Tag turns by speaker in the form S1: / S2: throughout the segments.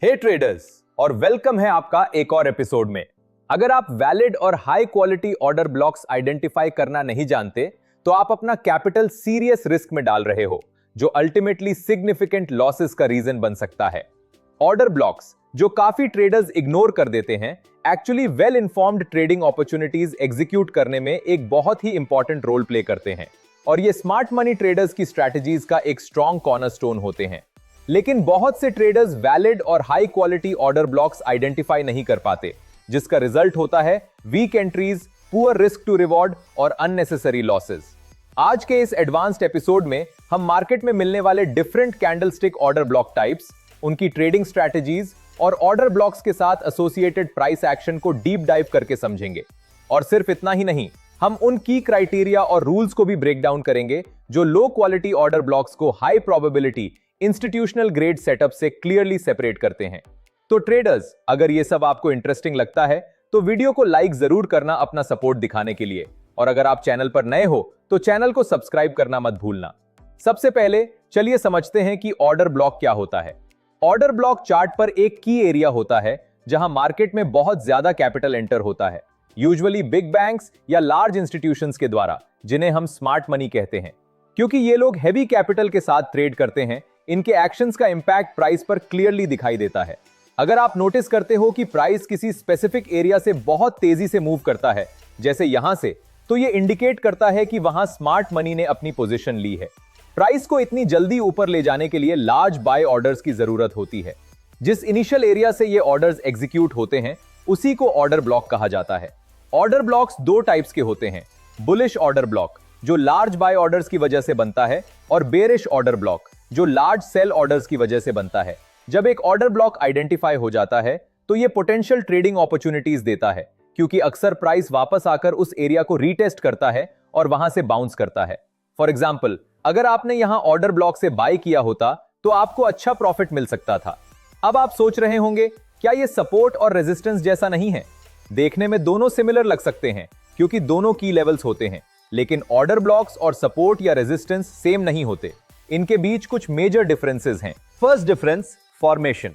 S1: हे traders, और welcome है आपका एक और एपिसोड में। अगर आप वैलिड और high quality order blocks identify करना नहीं जानते तो आप अपना कैपिटल सीरियस रिस्क में डाल रहे हो, जो अल्टीमेटली सिग्निफिकेंट लॉसेस का रीजन बन सकता है। ऑर्डर ब्लॉक्स जो काफी ट्रेडर्स इग्नोर कर देते हैं, actually well informed trading opportunities execute करने में एक बहुत ही इंपॉर्टेंट रोल प्ले करते हैं और ये स्मार्ट मनी ट्रेडर्स की स्ट्रैटेजीज का एक स्ट्रॉन्ग कॉर्नरस्टोन होते हैं। लेकिन बहुत से ट्रेडर्स वैलिड और high quality order blocks identify नहीं कर पाते, जिसका रिजल्ट होता है weak entries, poor risk to reward और अननेसेसरी लॉसेस। आज के इस एडवांस्ड एपिसोड में हम मार्केट में मिलने वाले different candlestick order block types, उनकी ट्रेडिंग स्ट्रैटेजीज और ऑर्डर ब्लॉक्स के साथ एसोसिएटेड प्राइस एक्शन को डीप डाइव करके समझेंगे। और सिर्फ इतना ही नहीं, हम उन की क्राइटेरिया और रूल्स को भी ब्रेक डाउन करेंगे जो लो क्वालिटी ऑर्डर ब्लॉक्स को high probability institutional grade setup से क्लियरली सेपरेट करते हैं। तो ट्रेडर्स, अगर ये सब आपको इंटरेस्टिंग लगता है तो वीडियो को लाइक जरूर करना अपना सपोर्ट दिखाने के लिए, और अगर आप चैनल पर नए हो तो चैनल को सब्सक्राइब करना मत भूलना। सबसे पहले चलिए समझते हैं कि ऑर्डर ब्लॉक क्या होता है। ऑर्डर ब्लॉक चार्ट पर एक की एरिया होता है जहां मार्केट में बहुत ज्यादा कैपिटल एंटर होता है, यूजुअली बिग बैंक्स या लार्ज इंस्टीट्यूशंस के द्वारा, जिन्हें हम स्मार्ट मनी कहते हैं। क्योंकि ये लोग हैवी कैपिटल के साथ ट्रेड करते हैं, इनके एक्शंस का इंपैक्ट प्राइस पर क्लियरली दिखाई देता है। अगर आप नोटिस करते हो कि प्राइस किसी स्पेसिफिक एरिया से बहुत तेजी से मूव करता है, जैसे यहां से, तो ये इंडिकेट करता है कि वहां स्मार्ट मनी ने अपनी पोजीशन ली है। प्राइस को इतनी जल्दी ऊपर ले जाने के लिए लार्ज बाय ऑर्डर्स की जरूरत होती है। जिस इनिशियल एरिया से ये ऑर्डर्स एग्जीक्यूट होते हैं, उसी को ऑर्डर ब्लॉक कहा जाता है। ऑर्डर ब्लॉक्स दो टाइप्स के होते हैं, बुलिश ऑर्डर ब्लॉक जो लार्ज बाय ऑर्डर्स की वजह से बनता है, और बेरिश ऑर्डर ब्लॉक जो लार्ज सेल ऑर्डर्स की वजह से बनता है। जब एक ऑर्डर ब्लॉक आइडेंटिफाई हो जाता है तो ये पोटेंशियल ट्रेडिंग अपॉर्चुनिटीज देता है, क्योंकि अक्सर प्राइस वापस आकर उस एरिया को रीटेस्ट करता है और वहां से बाउंस करता है। फॉर एग्जांपल, अगर आपने यहां ऑर्डर ब्लॉक से बाय किया होता तो आपको अच्छा प्रॉफिट मिल सकता था। अब आप सोच रहे होंगे, क्या ये सपोर्ट और रेजिस्टेंस जैसा नहीं है? देखने में दोनों सिमिलर लग सकते हैं क्योंकि दोनों की लेवल्स होते हैं, लेकिन ऑर्डर ब्लॉक्स और सपोर्ट या रेजिस्टेंस सेम नहीं होते। इनके बीच कुछ मेजर डिफरेंसेस हैं। First difference, formation.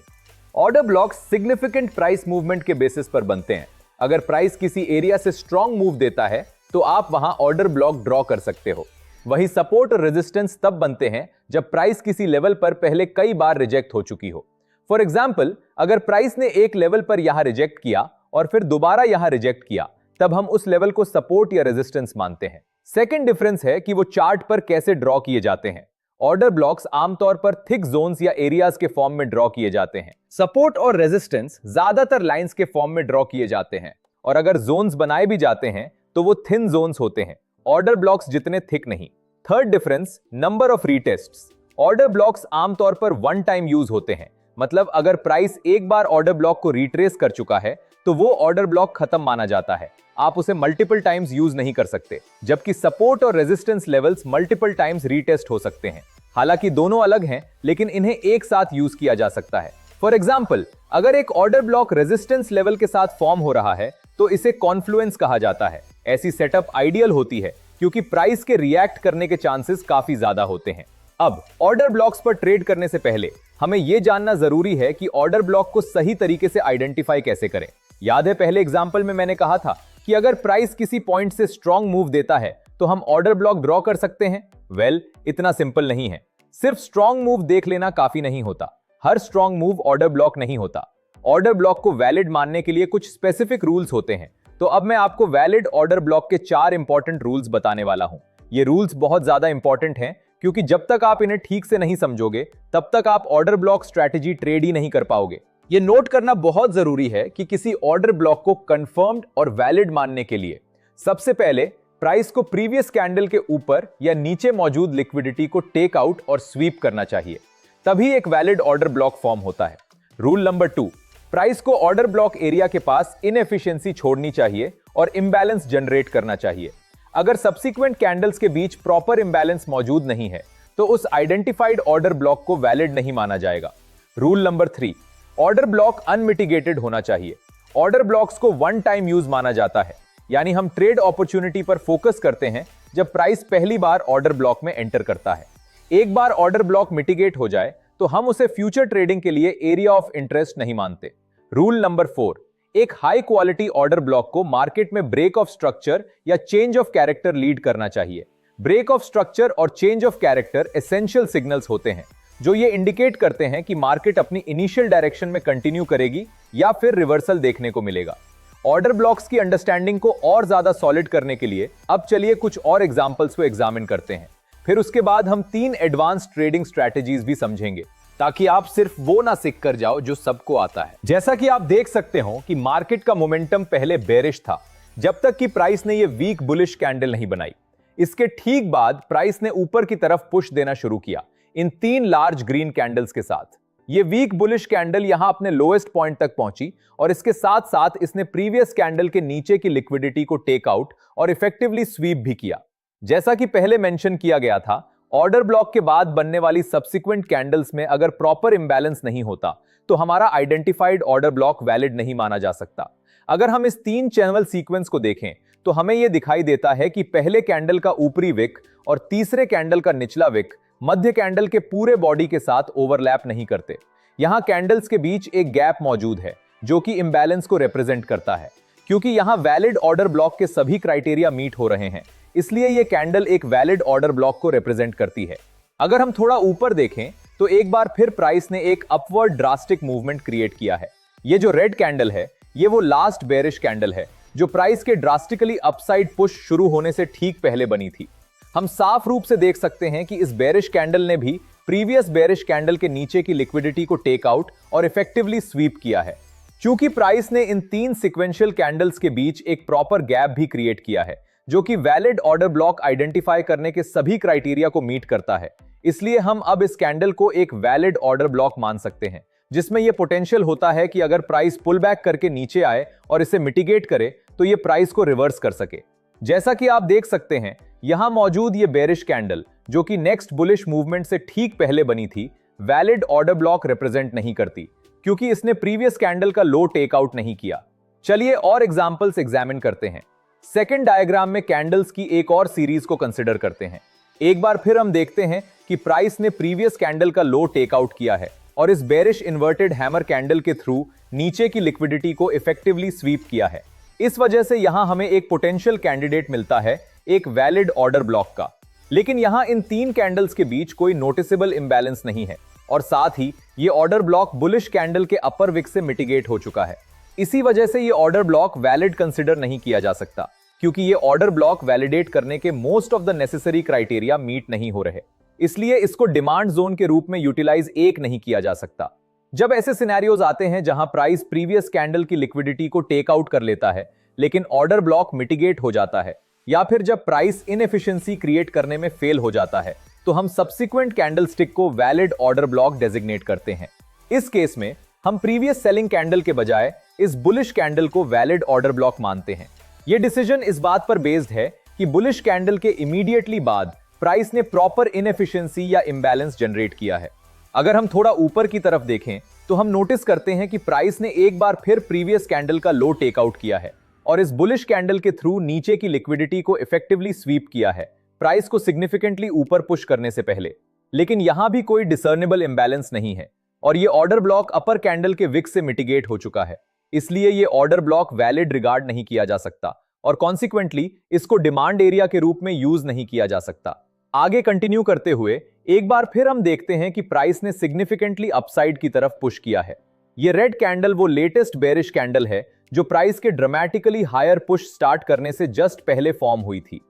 S1: Order blocks significant price movement के बेसिस पर बनते हैं। अगर प्राइस किसी एरिया से स्ट्रॉन्ग मूव देता है तो आप वहां ऑर्डर ब्लॉक ड्रॉ कर सकते हो। वहीं सपोर्ट और रेजिस्टेंस तब बनते हैं जब प्राइस किसी लेवल पर पहले कई बार रिजेक्ट हो चुकी हो। फॉर एग्जाम्पल, अगर प्राइस ने एक लेवल पर यहां रिजेक्ट किया और फिर दोबारा यहां रिजेक्ट किया, तब हम उस लेवल को सपोर्ट या रेजिस्टेंस मानते हैं। सेकेंड डिफरेंस है कि वो चार्ट पर कैसे ड्रॉ किए जाते हैं। ऑर्डर ब्लॉक्स आमतौर पर थिक जोन्स या एरियाज के फॉर्म में ड्रॉ किए जाते हैं। सपोर्ट और रेजिस्टेंस ज्यादातर लाइंस के फॉर्म में ड्रॉ किए जाते हैं, और अगर जोन्स बनाए भी जाते हैं तो वो थिन जोन्स होते हैं, ऑर्डर ब्लॉक्स जितने थिक नहीं। Third difference, number of retests. Order blocks आमतौर पर वन टाइम यूज होते हैं, मतलब अगर प्राइस एक बार ऑर्डर ब्लॉक को रिट्रेस कर चुका है तो वो ऑर्डर ब्लॉक खत्म माना जाता है। आप उसे मल्टीपल टाइम्स यूज नहीं कर सकते, जबकि सपोर्ट और resistance levels multiple times retest हो सकते हैं। हालांकि दोनों अलग हैं, लेकिन इन्हें एक साथ यूज किया जा सकता है। फॉर एग्जाम्पल, अगर एक ऑर्डर ब्लॉक रेजिस्टेंस लेवल के साथ फॉर्म हो रहा है तो इसे कॉन्फ्लुएंस कहा जाता है। ऐसी सेटअप आइडियल होती है क्योंकि प्राइस के रिएक्ट करने के चांसेस काफी ज्यादा होते हैं। अब ऑर्डर ब्लॉक्स पर ट्रेड करने से पहले हमें यह जानना जरूरी है कि ऑर्डर ब्लॉक को सही तरीके से आइडेंटिफाई कैसे करें। याद है, पहले एग्जांपल में मैंने कहा था कि अगर प्राइस किसी पॉइंट से स्ट्रॉन्ग मूव देता है तो हम ऑर्डर ब्लॉक ड्रॉ कर सकते हैं। वेल, इतना सिंपल नहीं है। सिर्फ स्ट्रॉन्ग मूव देख लेना काफी नहीं होता। हर स्ट्रॉन्ग मूव ऑर्डर ब्लॉक नहीं होता। ऑर्डर ब्लॉक को वैलिड मानने के लिए कुछ स्पेसिफिक रूल्स होते हैं। तो अब मैं आपको वैलिड ऑर्डर ब्लॉक के 4 इंपॉर्टेंट रूल्स बताने वाला हूं। ये रूल्स बहुत ज्यादा इंपॉर्टेंट हैं क्योंकि जब तक आप इन्हें ठीक से नहीं समझोगे तब तक आप ऑर्डर ब्लॉक स्ट्रैटेजी ट्रेड ही नहीं कर पाओगे। ये नोट करना बहुत जरूरी है कि किसी ऑर्डर ब्लॉक को कंफर्म्ड और वैलिड मानने के लिए सबसे पहले प्राइस को प्रीवियस कैंडल के ऊपर या नीचे मौजूद लिक्विडिटी को टेक आउट और स्वीप करना चाहिए, तभी एक वैलिड ऑर्डर ब्लॉक फॉर्म होता है। रूल नंबर 2, प्राइस को ऑर्डर ब्लॉक एरिया के पास इनएफिशिएंसी छोड़नी चाहिए और इंबैलेंस जनरेट करना चाहिए। अगर सब्सिक्वेंट कैंडल्स के बीच प्रॉपर इंबैलेंस मौजूद नहीं है तो उस आइडेंटिफाइड ऑर्डर ब्लॉक को वैलिड नहीं माना जाएगा। Rule number 3, order block unmitigated होना चाहिए। ऑर्डर ब्लॉक्स को वन टाइम यूज माना जाता है, यानी हम ट्रेड अपॉर्चुनिटी पर फोकस करते हैं जब प्राइस पहली बार ऑर्डर ब्लॉक में एंटर करता है। एक बार ऑर्डर ब्लॉक मिटिगेट हो जाए तो हम उसे फ्यूचर ट्रेडिंग के लिए एरिया ऑफ इंटरेस्ट नहीं मानते। रूल नंबर 4, एक हाई क्वालिटी ऑर्डर ब्लॉक को मार्केट में ब्रेक ऑफ स्ट्रक्चर या चेंज ऑफ कैरेक्टर लीड करना चाहिए। ब्रेक ऑफ स्ट्रक्चर और change of character essential signals होते हैं जो ये इंडिकेट करते हैं कि मार्केट अपनी इनिशियल डायरेक्शन में कंटिन्यू करेगी या फिर रिवर्सल देखने को मिलेगा। ऑर्डर ब्लॉक्स की अंडरस्टैंडिंग को और ज्यादा सॉलिड करने के लिए अब चलिए कुछ और एग्जांपल्स को एग्जामिन करते हैं। फिर उसके बाद हम 3 एडवांस ट्रेडिंग स्ट्रेटजीज भी समझेंगे ताकि आप सिर्फ वो ना सीख कर जाओ जो सबको आता है। जैसा कि आप देख सकते हो कि मार्केट का मोमेंटम पहले बेरिश था जब तक कि प्राइस ने ये वीक बुलिश कैंडल नहीं बनाई। इसके ठीक बाद प्राइस ने ऊपर की तरफ पुश देना शुरू किया इन 3 लार्ज ग्रीन कैंडल्स के साथ। ये वीक बुलिश कैंडल यहां अपने लोएस्ट पॉइंट तक पहुंची और इसके साथ साथ इसने प्रीवियस कैंडल के नीचे की लिक्विडिटी को टेक आउट और इफेक्टिवली स्वीप भी किया। जैसा कि पहले मेंशन किया गया था, ऑर्डर ब्लॉक के बाद बनने वाली सब्सिक्वेंट कैंडल्स में अगर प्रॉपर इंबैलेंस नहीं होता तो हमारा आइडेंटिफाइड ऑर्डर ब्लॉक वैलिड नहीं माना जा सकता। अगर हम इस 3 चैनल सीक्वेंस को देखें तो हमें यह दिखाई देता है कि पहले कैंडल का ऊपरी विक और तीसरे कैंडल का निचला विक मध्य कैंडल के पूरे बॉडी के साथ ओवरलैप नहीं करते। यहां कैंडल्स के बीच एक गैप मौजूद है जो कि इंबैलेंस को रिप्रेजेंट करता है। क्योंकि यहां वैलिड ऑर्डर ब्लॉक के सभी क्राइटेरिया मीट हो रहे हैं, इसलिए यह कैंडल एक वैलिड ऑर्डर ब्लॉक को रिप्रेजेंट करती है। अगर हम थोड़ा ऊपर देखें तो एक बार फिर प्राइस ने एक अपवर्ड ड्रास्टिक मूवमेंट क्रिएट किया है। ये जो रेड कैंडल है ये वो लास्ट बेरिश कैंडल है जो प्राइस के ड्रास्टिकली अपसाइड पुश शुरू होने से ठीक पहले बनी थी। हम साफ रूप से देख सकते हैं कि इस बेरिश कैंडल ने भी प्रीवियस बेरिश कैंडल के नीचे की लिक्विडिटी को टेक आउट और इफेक्टिवली स्वीप किया है। क्योंकि प्राइस ने इन 3 सिक्वेंशियल कैंडल्स के बीच एक प्रॉपर गैप भी क्रिएट किया है जो कि वैलिड ऑर्डर ब्लॉक आइडेंटिफाई करने के सभी क्राइटेरिया को मीट करता है, इसलिए हम अब इस कैंडल को एक वैलिड ऑर्डर ब्लॉक मान सकते हैं जिसमें यह पोटेंशियल होता है कि अगर प्राइस पुल बैक करके नीचे आए और इसे मिटिगेट करे तो यह प्राइस को रिवर्स कर सके। जैसा कि आप देख सकते हैं यहां मौजूद ये बेरिश कैंडल जो कि नेक्स्ट बुलिश मूवमेंट से ठीक पहले बनी थी, वैलिड ऑर्डर ब्लॉक रिप्रेजेंट नहीं करती क्योंकि इसने प्रीवियस कैंडल का लो टेक आउट नहीं किया। चलिए और एग्जांपल्स एग्जामिन करते हैं। सेकंड डायग्राम में कैंडल्स की एक और सीरीज को कंसीडर करते हैं। एक बार फिर हम देखते हैं कि प्राइस ने प्रीवियस कैंडल का लो टेक आउट किया है और इस बेरिश इन्वर्टेड हैमर कैंडल के थ्रू नीचे की लिक्विडिटी को इफेक्टिवली स्वीप किया है। इस वजह से यहां हमें एक पोटेंशियल कैंडिडेट मिलता है एक वैलिड ऑर्डर ब्लॉक का। लेकिन यहां इन 3 कैंडल्स के बीच कोई नोटिसेबल इंबैलेंस नहीं है और साथ ही ये ऑर्डर ब्लॉक बुलिश कैंडल के अपर विक से मिटिगेट हो चुका है। इसी वजह से ये ऑर्डर ब्लॉक वैलिड कंसिडर नहीं किया जा सकता क्योंकि ये ऑर्डर ब्लॉक वैलिडेट करने के most of the necessary criteria meet नहीं हो रहे, इसलिए इसको डिमांड जोन के रूप में यूटिलाइज एक नहीं किया जा सकता। जब ऐसे सिनेरियोज आते हैं जहां प्राइस प्रीवियस कैंडल की लिक्विडिटी को टेक आउट कर लेता है लेकिन ऑर्डर ब्लॉक मिटिगेट हो जाता है, या फिर जब प्राइस इनएफिशिएंसी क्रिएट करने में फेल हो जाता है, तो हम सब्सिक्वेंट कैंडल स्टिक को वैलिड ऑर्डर ब्लॉक डेजिग्नेट करते हैं। इस केस में हम प्रीवियस सेलिंग कैंडल के बजाय इस बुलिश कैंडल को वैलिड ऑर्डर ब्लॉक मानते हैं। यह डिसीजन इस बात पर बेस्ड है कि बुलिश कैंडल के इमीडिएटली बाद प्राइस ने प्रॉपर इनएफिशिएंसी या इंबैलेंस जनरेट किया है। अगर हम थोड़ा ऊपर की तरफ देखें तो हम नोटिस करते हैं कि प्राइस ने एक बार फिर प्रीवियस कैंडल का लो टेकआउट किया है और इस बुलिश कैंडल के थ्रू नीचे की लिक्विडिटी को इफेक्टिवली स्वीप किया है प्राइस को सिग्निफिकेंटली ऊपर पुश करने से पहले। लेकिन यहां भी कोई डिसर्नेबल इंबैलेंस नहीं है और ये ऑर्डर ब्लॉक अपर कैंडल के विक से मिटिगेट हो चुका है, इसलिए ये ऑर्डर ब्लॉक वैलिड रिगार्ड नहीं किया जा सकता और कॉन्सिक्वेंटली इसको डिमांड एरिया के रूप में यूज नहीं किया जा सकता। आगे कंटिन्यू करते हुए एक बार फिर हम देखते हैं कि प्राइस ने सिग्निफिकेंटली अपसाइड की तरफ पुश किया है। ये रेड कैंडल वो लेटेस्ट बेरिश कैंडल है जो प्राइस के ड्रामेटिकली हायर पुश स्टार्ट करने से जस्ट पहले फॉर्म हुई थी।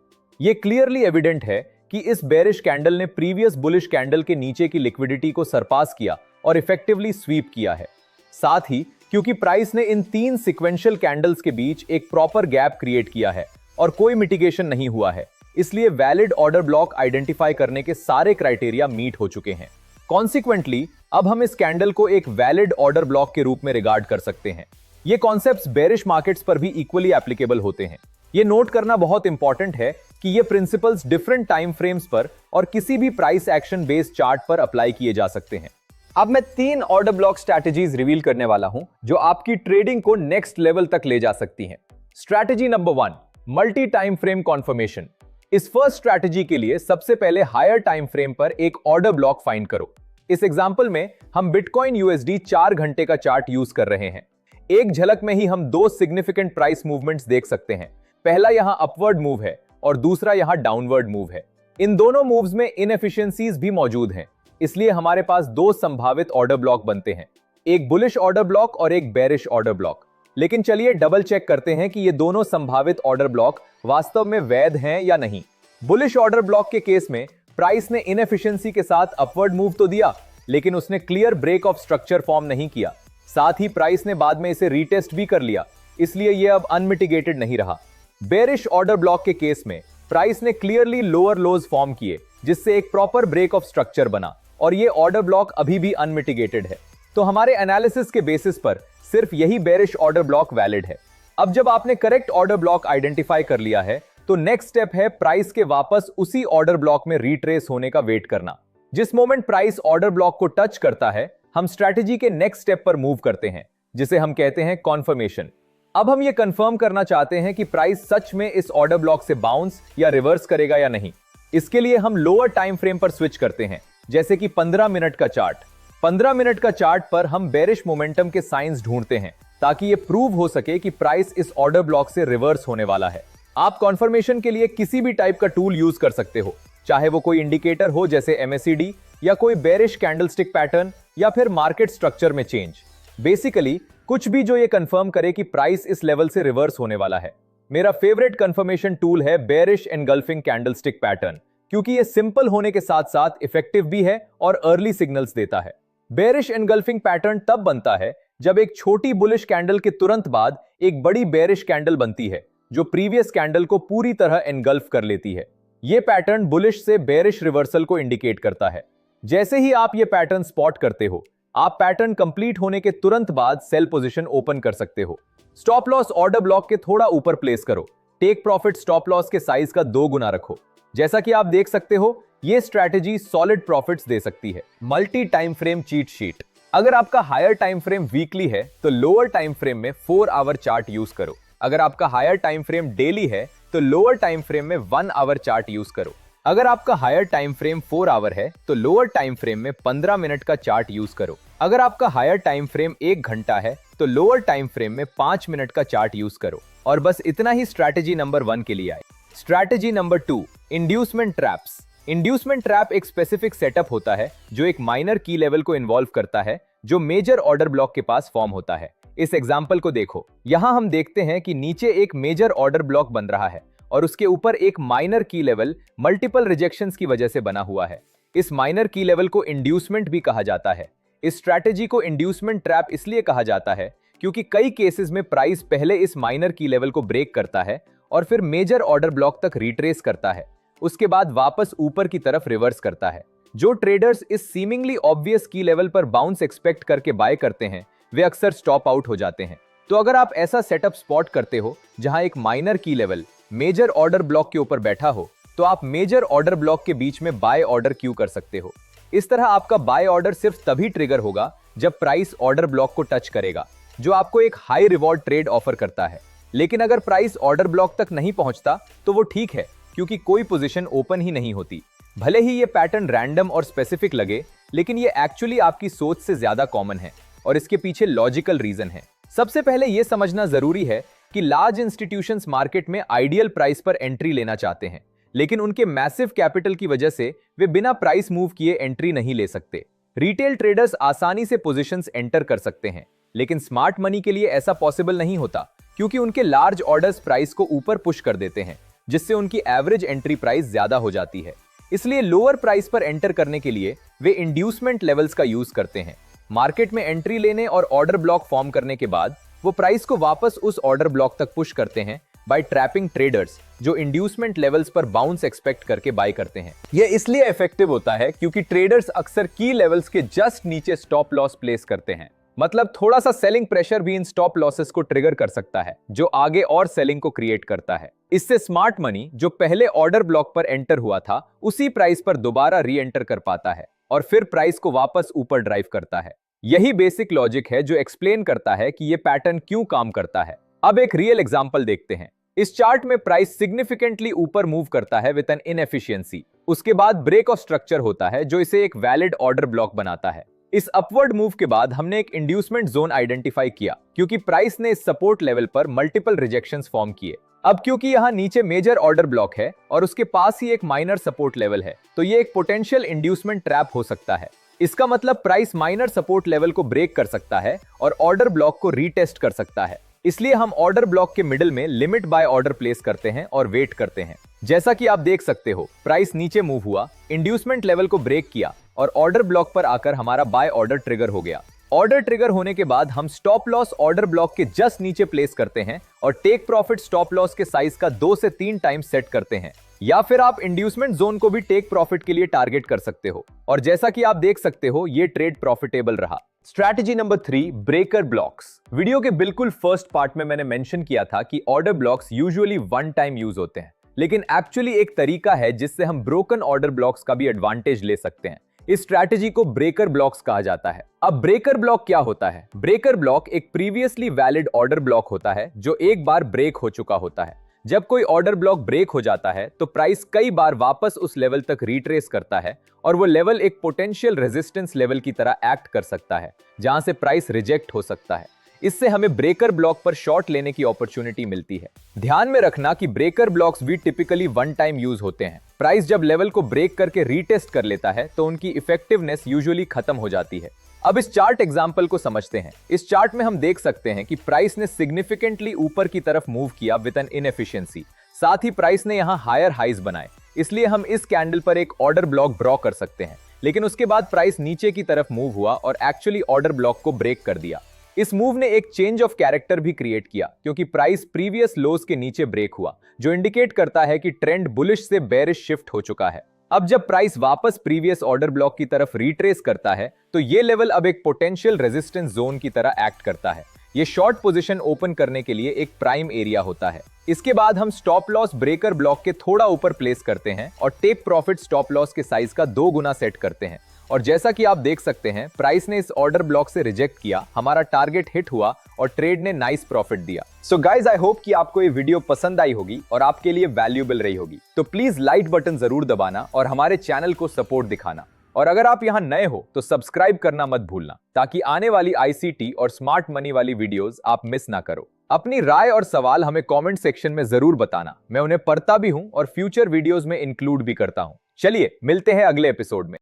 S1: ये क्लियरली एविडेंट है कि इस बेरिश कैंडल ने प्रीवियस बुलिश कैंडल के नीचे की लिक्विडिटी को सरपास किया और इफेक्टिवली स्वीप किया है। साथ ही क्योंकि प्राइस ने इन 3 सिक्वेंशियल कैंडल्स के बीच एक प्रॉपर गैप क्रिएट किया है और कोई मिटिगेशन नहीं हुआ है, इसलिए वैलिड ऑर्डर ब्लॉक आइडेंटिफाई करने के सारे क्राइटेरिया मीट हो चुके हैं। कॉन्सिक्वेंटली अब हम इस कैंडल को एक वैलिड ऑर्डर ब्लॉक के रूप में रिगार्ड कर सकते हैं। ये कॉन्सेप्ट्स बेरिश मार्केट्स पर भी इक्वली एप्लीकेबल होते हैं। ये नोट करना बहुत इंपॉर्टेंट है कि ये प्रिंसिपल्स डिफरेंट टाइम फ्रेम्स पर और किसी भी प्राइस एक्शन बेस्ड चार्ट पर अप्लाई किए जा सकते हैं। अब मैं 3 ऑर्डर ब्लॉक स्ट्रैटेजीज रिवील करने वाला हूं जो आपकी ट्रेडिंग को नेक्स्ट लेवल तक ले जा सकती हैं। Strategy number 1, multi time frame conformation. इस फर्स्ट स्ट्रैटेजी के लिए सबसे पहले हायर टाइम फ्रेम पर एक ऑर्डर ब्लॉक फाइंड करो। इस एग्जाम्पल में हम बिटकॉइन यूएसडी 4 घंटे का चार्ट यूज कर रहे हैं। एक झलक में ही हम दो सिग्निफिकेंट प्राइस मूवमेंट्स देख सकते हैं। पहला यहां अपवर्ड मूव है और दूसरा यहां डाउनवर्ड मूव है। इन दोनों मूव्स में इनएफिशिएंसीज भी मौजूद हैं, इसलिए हमारे पास दो संभावित ऑर्डर ब्लॉक बनते हैं, एक बुलिश ऑर्डर ब्लॉक और एक बेरिश ऑर्डर ब्लॉक। लेकिन चलिए डबल चेक करते हैं कि ये दोनों संभावित ऑर्डर ब्लॉक वास्तव में वैध हैं या नहीं। बुलिश ऑर्डर ब्लॉक के केस में प्राइस ने इनएफिशिएंसी के साथ अपवर्ड मूव तो दिया, लेकिन उसने clear break of structure form नहीं किया। साथ ही प्राइस ने बाद में इसे रीटेस्ट भी कर लिया, इसलिए यह अब अनमिटिगेटेड नहीं रहा। बेरिश ऑर्डर ब्लॉक के केस में प्राइस ने क्लियरली लोअर लोज फॉर्म किए, जिससे एक प्रॉपर ब्रेक ऑफ स्ट्रक्चर बना, और ये ऑर्डर ब्लॉक अभी भी अनमिटिगेटेड है। तो हमारे एनालिसिस के बेसिस पर सिर्फ यही बेरिश ऑर्डर ब्लॉक वैलिड है। अब जब आपने करेक्ट ऑर्डर ब्लॉक आइडेंटिफाई कर लिया है, तो नेक्स्ट स्टेप है प्राइस के वापस उसी ऑर्डर ब्लॉक में रिट्रेस होने का वेट करना। जिस मोमेंट प्राइस ऑर्डर ब्लॉक को टच करता है, हम स्ट्रेटेजी के नेक्स्ट स्टेप पर मूव करते हैं, जिसे हम कहते हैं कॉन्फर्मेशन। अब हम ये कंफर्म करना चाहते हैं कि प्राइस सच में इस ऑर्डर ब्लॉक से बाउंस या रिवर्स करेगा या नहीं। इसके लिए हम लोअर टाइम फ्रेम पर स्विच करते हैं, जैसे कि 15 मिनट का चार्ट। 15 मिनट का चार्ट पर हम बेरिश मोमेंटम के साइंस ढूंढते हैं, ताकि ये प्रूव हो सके कि प्राइस इस ऑर्डर ब्लॉक से रिवर्स होने वाला है। आप कॉन्फर्मेशन के लिए किसी भी टाइप का टूल यूज कर सकते हो, चाहे वो कोई इंडिकेटर हो जैसे MACD, या कोई बेरिश कैंडलस्टिक पैटर्न, या फिर मार्केट स्ट्रक्चर में चेंज। बेसिकली कुछ भी जो ये कंफर्म करे कि प्राइस इस लेवल से रिवर्स होने वाला है। मेरा फेवरेट कंफर्मेशन टूल है बेरिश एनगल्फिंग कैंडलस्टिक पैटर्न, क्योंकि ये सिंपल होने के साथ साथ इफेक्टिव भी है और अर्ली सिग्नल्स देता है। बेरिश एनगल्फिंग पैटर्न तब बनता है जब एक छोटी बुलिश कैंडल के तुरंत बाद एक बड़ी बेरिश कैंडल बनती है, जो प्रीवियस कैंडल को पूरी तरह एनगल्फ कर लेती है। यह पैटर्न बुलिश से बेरिश रिवर्सल को इंडिकेट करता है। जैसे ही आप ये पैटर्न स्पॉट करते हो, आप पैटर्न कंप्लीट होने के तुरंत बाद सेल पोजीशन ओपन कर सकते हो। स्टॉप लॉस ऑर्डर ब्लॉक के थोड़ा ऊपर प्लेस करो। टेक प्रॉफिट स्टॉप लॉस के साइज का 2 गुना रखो। जैसा कि आप देख सकते हो, ये स्ट्रैटेजी सॉलिड प्रॉफिट्स दे सकती है। Multi time frame cheat sheet. अगर आपका हायर टाइम फ्रेम वीकली है, तो लोअर टाइम फ्रेम में 4 आवर चार्ट यूज करो। अगर आपका हायर टाइम फ्रेम डेली है, तो लोअर टाइम फ्रेम में 1 आवर चार्ट यूज करो। अगर आपका हायर टाइम फ्रेम 4 आवर है, तो लोअर टाइम फ्रेम में 15 मिनट का चार्ट यूज करो। अगर आपका हायर टाइम फ्रेम 1 घंटा है, तो लोअर टाइम फ्रेम में 5 मिनट का चार्ट यूज करो। और बस इतना ही स्ट्रैटेजी नंबर 1 के लिए आए। Strategy number 2, inducement traps. Inducement trap एक स्पेसिफिक सेटअप होता है जो एक माइनर की लेवल को इन्वॉल्व करता है, जो मेजर ऑर्डर ब्लॉक के पास फॉर्म होता है। इस एग्जांपल को देखो। यहां हम देखते हैं कि नीचे एक मेजर ऑर्डर ब्लॉक बन रहा है और उसके ऊपर एक माइनर की लेवल मल्टीपल रिजेक्शंस की वजह से बना हुआ है। इस माइनर की लेवल को इंड्यूसमेंट भी कहा जाता है। इस स्ट्रैटेजी को इंड्यूसमेंट ट्रैप इसलिए कहा जाता है क्योंकि कई केसेस में प्राइस पहले इस माइनर की लेवल को ब्रेक करता है और फिर मेजर ऑर्डर ब्लॉक तक रिट्रेस करता है, उसके बाद वापस ऊपर की तरफ रिवर्स करता है। जो ट्रेडर्स इस सीमिंगली ऑब्वियस की लेवल पर बाउंस एक्सपेक्ट करके बाय करते हैं, वे अक्सर स्टॉप आउट हो जाते हैं। तो अगर आप ऐसा सेटअप स्पॉट करते हो जहां एक माइनर की लेवल मेजर ऑर्डर ब्लॉक के ऊपर बैठा हो, तो आप मेजर ऑर्डर ब्लॉक के बीच में बाय ऑर्डर क्यू कर सकते हो। इस तरह आपका बाय ऑर्डर सिर्फ तभी ट्रिगर होगा जब प्राइस ऑर्डर ब्लॉक को टच करेगा, जो आपको एक हाई रिवॉर्ड ट्रेड ऑफर करता है। लेकिन अगर प्राइस ऑर्डर ब्लॉक तक नहीं पहुंचता, तो वो ठीक है, क्योंकि कोई पोजीशन ओपन ही नहीं होती। भले ही ये पैटर्न रैंडम और स्पेसिफिक लगे, लेकिन ये एक्चुअली आपकी सोच से ज्यादा कॉमन है और इसके पीछे लॉजिकल रीजन है। सबसे पहले यह समझना जरूरी है कि लार्ज इंस्टीट्यूशंस मार्केट में आइडियल प्राइस पर एंट्री लेना चाहते हैं, लेकिन उनके मैसिव कैपिटल की वजह से वे बिना प्राइस मूव किए एंट्री नहीं ले सकते। रिटेल ट्रेडर्स आसानी से पोजीशंस एंटर कर सकते हैं, लेकिन स्मार्ट मनी के लिए ऐसा पॉसिबल नहीं होता, क्योंकि उनके लार्ज ऑर्डर्स प्राइस को ऊपर पुश कर देते हैं, जिससे उनकी एवरेज एंट्री प्राइस ज्यादा हो जाती है। इसलिए लोअर प्राइस पर एंटर करने के लिए वे इंड्यूसमेंट लेवल्स का यूज करते हैं। मार्केट में एंट्री लेने और ऑर्डर ब्लॉक फॉर्म करने के बाद वो प्राइस को वापस उस ऑर्डर ब्लॉक तक पुश करते हैं बाय ट्रैपिंग ट्रेडर्स जो इंड्यूसमेंट लेवल्स पर बाउंस एक्सपेक्ट करके बाय करते हैं। यह इसलिए इफेक्टिव होता है क्योंकि ट्रेडर्स अक्सर की लेवल्स के जस्ट नीचे स्टॉप लॉस प्लेस करते हैं। मतलब थोड़ा सा सेलिंग प्रेशर भी इन स्टॉप लॉसेस को ट्रिगर कर सकता है, जो आगे और सेलिंग को क्रिएट करता है। इससे स्मार्ट मनी जो पहले ऑर्डर ब्लॉक पर एंटर हुआ था, उसी प्राइस पर दोबारा री एंटर कर पाता है और फिर प्राइस को वापस ऊपर ड्राइव करता है। यही बेसिक लॉजिक है जो एक्सप्लेन करता है कि यह पैटर्न क्यों काम करता है। अब एक रियल एग्जांपल देखते हैं। इस चार्ट में प्राइस सिग्निफिकेंटली ऊपर मूव करता है विद एन इनएफिशिएंसी। उसके बाद ब्रेक ऑफ स्ट्रक्चर होता है जो इसे एक वैलिड ऑर्डर ब्लॉक बनाता है। इस अपवर्ड मूव के बाद हमने एक इंड्यूसमेंट जोन आइडेंटिफाई किया क्योंकि प्राइस ने इस सपोर्ट लेवल पर मल्टीपल रिजेक्शंस फॉर्म किए। अब क्योंकि यहाँ नीचे मेजर ऑर्डर ब्लॉक है और उसके पास ही एक माइनर सपोर्ट लेवल है, तो ये एक पोटेंशियल इंड्यूसमेंट ट्रैप हो सकता है। इसका मतलब प्राइस माइनर सपोर्ट लेवल को ब्रेक कर सकता है और ऑर्डर ब्लॉक को रीटेस्ट कर सकता है। इसलिए हम ऑर्डर ब्लॉक के मिडिल में लिमिट बाय ऑर्डर प्लेस करते हैं और वेट करते हैं। जैसा कि आप देख सकते हो, प्राइस नीचे मूव हुआ, इंड्यूसमेंट लेवल को ब्रेक किया और ऑर्डर ब्लॉक पर आकर हमारा बाय ऑर्डर ट्रिगर हो गया। ऑर्डर ट्रिगर होने के बाद हम स्टॉप लॉस ऑर्डर ब्लॉक के जस्ट नीचे प्लेस करते हैं और टेक प्रॉफिट स्टॉप लॉस के साइज का 2 से 3 टाइम सेट करते हैं। या फिर आप इंड्यूसमेंट जोन को भी टेक प्रॉफिट के लिए टारगेट कर सकते हो। और जैसा कि आप देख सकते हो, ये ट्रेड प्रॉफिटेबल रहा। Strategy number 3, breaker blocks. Video के बिल्कुल फर्स्ट पार्ट में मैंने मेंशन किया था कि order blocks usually one time use होते हैं, लेकिन एक्चुअली एक तरीका है जिससे हम ब्रोकन ऑर्डर ब्लॉक्स का भी एडवांटेज ले सकते हैं। इस स्ट्रैटेजी को ब्रेकर ब्लॉक्स कहा जाता है। अब ब्रेकर ब्लॉक क्या होता है? ब्रेकर ब्लॉक एक प्रीवियसली वैलिड ऑर्डर ब्लॉक होता है जो एक बार ब्रेक हो चुका होता है। जब कोई ऑर्डर ब्लॉक ब्रेक हो जाता है तो प्राइस कई बार वापस उस लेवल तक रिट्रेस करता है और वो लेवल एक पोटेंशियल रेजिस्टेंस लेवल की तरह एक्ट कर सकता है जहां से प्राइस रिजेक्ट हो सकता है। इससे हमें ब्रेकर ब्लॉक पर शॉर्ट लेने की अपॉर्चुनिटी मिलती है। ध्यान में रखना कि ब्रेकर ब्लॉक्स भी टिपिकली वन टाइम यूज होते हैं। प्राइस जब लेवल को ब्रेक करके रीटेस्ट कर लेता है तो उनकी इफेक्टिवनेस यूजुअली खत्म हो जाती है। अब इस चार्ट एग्जांपल को समझते हैं। इस चार्ट में हम देख सकते हैं कि प्राइस ने सिग्निफिकेंटली ऊपर की तरफ मूव किया विद एन इनएफिशिएंसी। साथ ही प्राइस ने यहां हायर हाइज बनाए, इसलिए हम इस कैंडल पर एक ऑर्डर ब्लॉक ड्रॉ कर सकते हैं। लेकिन उसके बाद प्राइस नीचे की तरफ मूव हुआ और एक्चुअली ऑर्डर ब्लॉक को ब्रेक कर दिया। इस मूव ने एक चेंज ऑफ कैरेक्टर भी क्रिएट किया क्योंकि प्राइस प्रीवियस लोज के नीचे ब्रेक हुआ, जो इंडिकेट करता है कि ट्रेंड बुलिश से बेरिश शिफ्ट हो चुका है। अब जब प्राइस वापस प्रीवियस ऑर्डर ब्लॉक की तरफ रिट्रेस करता है तो ये लेवल अब एक पोटेंशियल रेजिस्टेंस जोन की तरह एक्ट करता है। ये शॉर्ट पोजीशन ओपन करने के लिए एक प्राइम एरिया होता है। इसके बाद हम स्टॉप लॉस ब्रेकर ब्लॉक के थोड़ा ऊपर प्लेस करते हैं और टेक प्रॉफिट स्टॉप लॉस के साइज का 2 गुना सेट करते हैं। और जैसा कि आप देख सकते हैं, प्राइस ने इस ऑर्डर ब्लॉक से रिजेक्ट किया, हमारा टारगेट हिट हुआ और ट्रेड ने नाइस प्रॉफिट दिया। सो गाइज, आई होप कि आपको ये वीडियो पसंद आई होगी और आपके लिए वैल्यूएबल रही होगी। तो प्लीज लाइक बटन जरूर दबाना और हमारे चैनल को सपोर्ट दिखाना। और अगर आप यहाँ नए हो तो सब्सक्राइब करना मत भूलना, ताकि आने वाली आईसीटी और स्मार्ट मनी वाली वीडियोस आप मिस ना करो। अपनी राय और सवाल हमें कमेंट सेक्शन में जरूर बताना, मैं उन्हें पढ़ता भी हूं और फ्यूचर वीडियोस में इंक्लूड भी करता हूं। चलिए मिलते हैं अगले एपिसोड में।